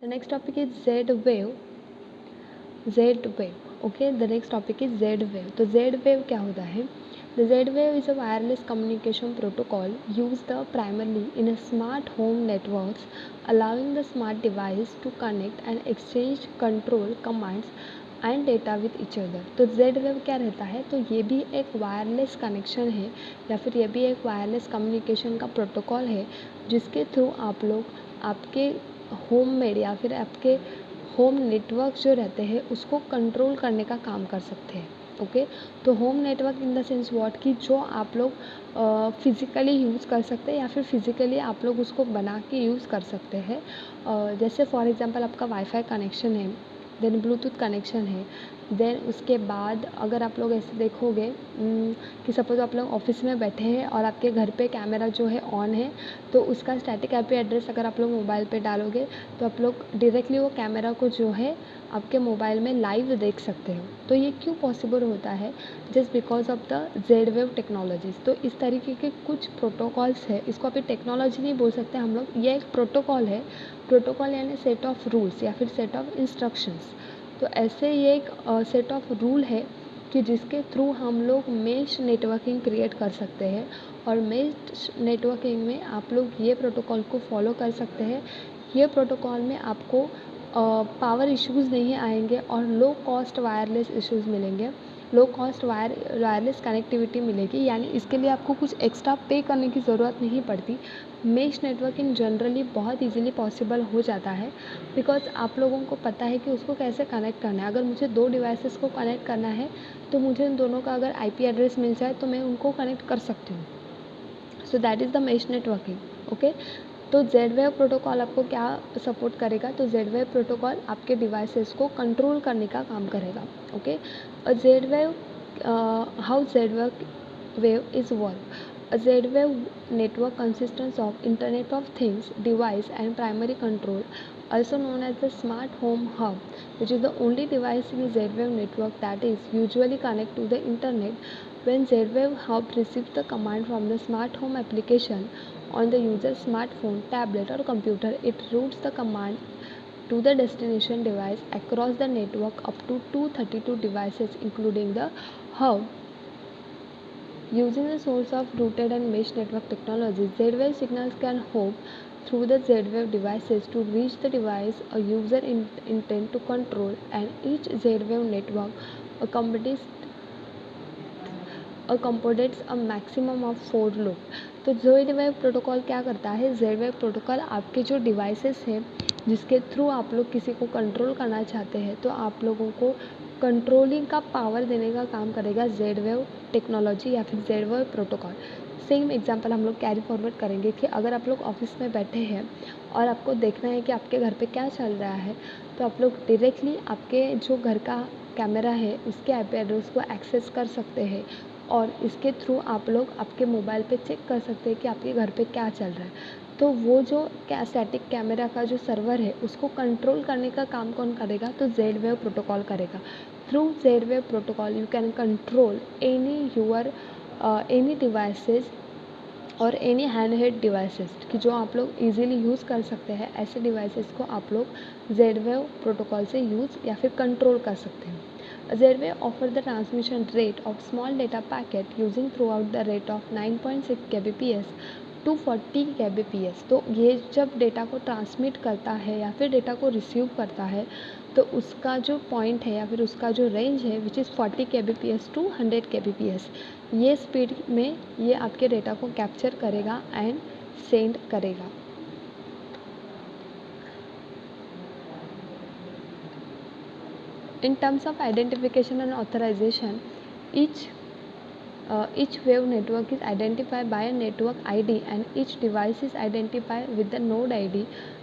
The next topic is Z wave. Z wave. Okay, the next topic is Z wave. तो Z wave क्या होता है? The Z wave is a wireless communication protocol used primarily in a smart home networks, allowing the smart device to connect and exchange control commands and data with each other. तो Z wave क्या रहता है? तो ये भी एक wireless connection है या फिर ये भी एक वायरलेस कम्युनिकेशन का प्रोटोकॉल है जिसके थ्रू आप लोग आपके होम मेड या फिर आपके होम नेटवर्क जो रहते हैं उसको कंट्रोल करने का काम कर सकते हैं. ओके, तो home network in the sense what कि जो आप लोग फिज़िकली यूज़ कर सकते हैं या फिर फिज़िकली आप लोग उसको बना के यूज़ कर सकते हैं. जैसे फॉर एग्जांपल आपका वाईफाई कनेक्शन है, देन ब्लूटूथ कनेक्शन है, देन उसके बाद अगर आप लोग ऐसे देखोगे कि सपोज़ आप लोग ऑफिस में बैठे हैं और आपके घर पे कैमरा जो है ऑन है, तो उसका स्टैटिक आईपी एड्रेस अगर आप लोग मोबाइल पे डालोगे तो आप लोग डायरेक्टली वो कैमरा को जो है आपके मोबाइल में लाइव देख सकते हो. तो ये क्यों पॉसिबल होता है? Just because of the Z wave technologies. तो इस तरीके के कुछ प्रोटोकॉल्स है, इसको अभी टेक्नोलॉजी नहीं बोल सकते हम लोग, ये एक प्रोटोकॉल है. प्रोटोकॉल यानी सेट ऑफ रूल्स या फिर सेट ऑफ इंस्ट्रक्शंस. तो ऐसे ये एक सेट ऑफ रूल है कि जिसके थ्रू हम लोग मेश नेटवर्किंग क्रिएट कर सकते हैं और मेश नेटवर्किंग में आप लोग ये प्रोटोकॉल को फॉलो कर सकते हैं. ये प्रोटोकॉल में आपको पावर इश्यूज़ नहीं आएंगे और लो कॉस्ट वायरलेस इश्यूज़ मिलेंगे, लो कॉस्ट वायरलेस कनेक्टिविटी मिलेगी. यानी इसके लिए आपको कुछ एक्स्ट्रा पे करने की ज़रूरत नहीं पड़ती. मेश नेटवर्किंग जनरली बहुत इजीली पॉसिबल हो जाता है बिकॉज आप लोगों को पता है कि उसको कैसे कनेक्ट करना है. अगर मुझे दो डिवाइसेस को कनेक्ट करना है तो मुझे उन दोनों का अगर आईपी एड्रेस मिल जाए तो मैं उनको कनेक्ट कर सकती हूँ. So that is the mesh networking. Okay, तो जेड वेव प्रोटोकॉल आपको क्या सपोर्ट करेगा? तो जेड वेव प्रोटोकॉल आपके डिवाइसेस को कंट्रोल करने का काम करेगा. Okay, Z wave how Z wave is work. A Z-Wave network consists of Internet of Things device and primary control, also known as the smart home hub, which is the only device in a Z-Wave network that is usually connected to the Internet. When Z-Wave hub receives the command from the smart home application on the user's smartphone, tablet or computer, it routes the command to the destination device across the network up to 232 devices including the hub. Using the source of rooted and mesh network technology, Z-Wave signals can hop through the Z-Wave devices to reach the device a user intend to control, and each Z-Wave network accommodates a maximum of 4 loop. तो Z-Wave protocol क्या करता है? Z-Wave protocol आपके जो devices हैं जिसके through आप लोग किसी को कंट्रोल करना चाहते हैं तो आप लोगों को कंट्रोलिंग का पावर देने का काम करेगा जेड वेव टेक्नोलॉजी या फिर Z wave protocol. Same example हम लोग कैरी फॉरवर्ड करेंगे कि अगर आप लोग ऑफिस में बैठे हैं और आपको देखना है कि आपके घर पे क्या चल रहा है तो आप लोग डायरेक्टली आपके जो घर का कैमरा है उसके आईपी एड्रेस को एक्सेस कर सकते हैं और इसके थ्रू आप लोग आपके मोबाइल पे चेक कर सकते हैं कि आपके घर पे क्या चल रहा है. तो वो जो स्टैटिक कैमरा का जो सर्वर है उसको कंट्रोल करने का काम कौन करेगा? तो जेड वेव प्रोटोकॉल करेगा. Through Z wave protocol you can control any devices और एनी हैंड हेल्ड डिवाइसेस कि जो आप लोग इजीली यूज़ कर सकते हैं. ऐसे डिवाइसेस को आप लोग जेड वेव प्रोटोकॉल से यूज़ या फिर कंट्रोल कर सकते हैं. Z-Wave offer the transmission rate of small data packet using throughout the rate of 9.6 kbps to 40 kbps. तो ये जब डेटा को ट्रांसमिट करता है या फिर डेटा को रिसीव करता है तो उसका जो पॉइंट है या फिर उसका जो रेंज है which is 40 kbps to 100 kbps, ये स्पीड में ये आपके डेटा को कैप्चर करेगा एंड सेंड करेगा. In terms of identification and authorization, each wave network is identified by a network ID and each device is identified with the node ID.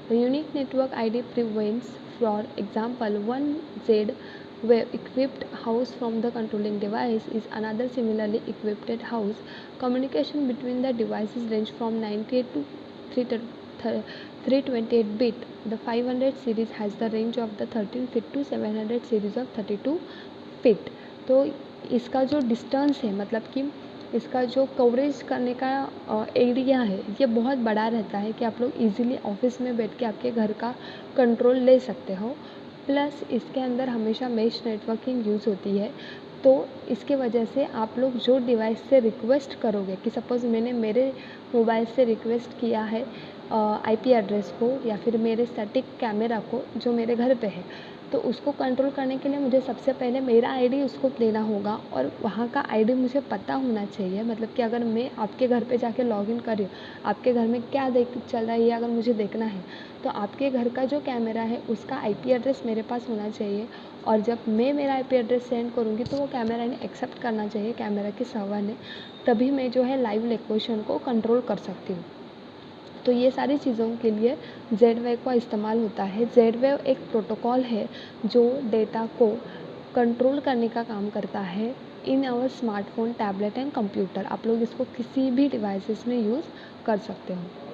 The unique network ID prevents, for example, one Z wave equipped house from the controlling device is another similarly equipped house. Communication between the devices range from 98 to 328 bit. The 500 series has the range of the 13 feet to 700 series of 32 feet. तो इसका जो distance है मतलब कि इसका जो coverage करने का एरिया है ये बहुत बड़ा रहता है कि आप लोग इजीली ऑफिस में बैठ के आपके घर का कंट्रोल ले सकते हो। प्लस इसके अंदर हमेशा मेश नेटवर्किंग यूज़ होती है, तो इसके वजह से आप लोग जो डिवाइस से रिक्वेस्ट करोगे कि सपोज़ मैंने मेरे मोबाइल से रिक्वेस्ट किया है आईपी एड्रेस को या फिर मेरे स्टैटिक कैमरा को जो मेरे घर पे है, तो उसको कंट्रोल करने के लिए मुझे सबसे पहले मेरा आईडी उसको देना होगा और वहाँ का आईडी मुझे पता होना चाहिए। मतलब कि अगर मैं आपके घर पे जाके लॉगिन कर रही हूँ, आपके घर में क्या देख चल रहा है ये अगर मुझे देखना है, तो आपके घर का जो कैमरा है उसका आईपी एड्रेस मेरे पास होना चाहिए। और जब मैं मेरा आईपी एड्रेस सेंड करूँगी तो वो कैमरा ने एक्सेप्ट करना चाहिए, कैमरा के सर्वर ने, तभी मैं जो है लाइव लोकेशन को कंट्रोल कर सकती हूँ। तो ये सारी चीज़ों के लिए Z-Wave का इस्तेमाल होता है। Z-Wave एक प्रोटोकॉल है जो डेटा को कंट्रोल करने का काम करता है in our smartphone, tablet and computer. आप लोग इसको किसी भी डिवाइसेस में यूज़ कर सकते हो।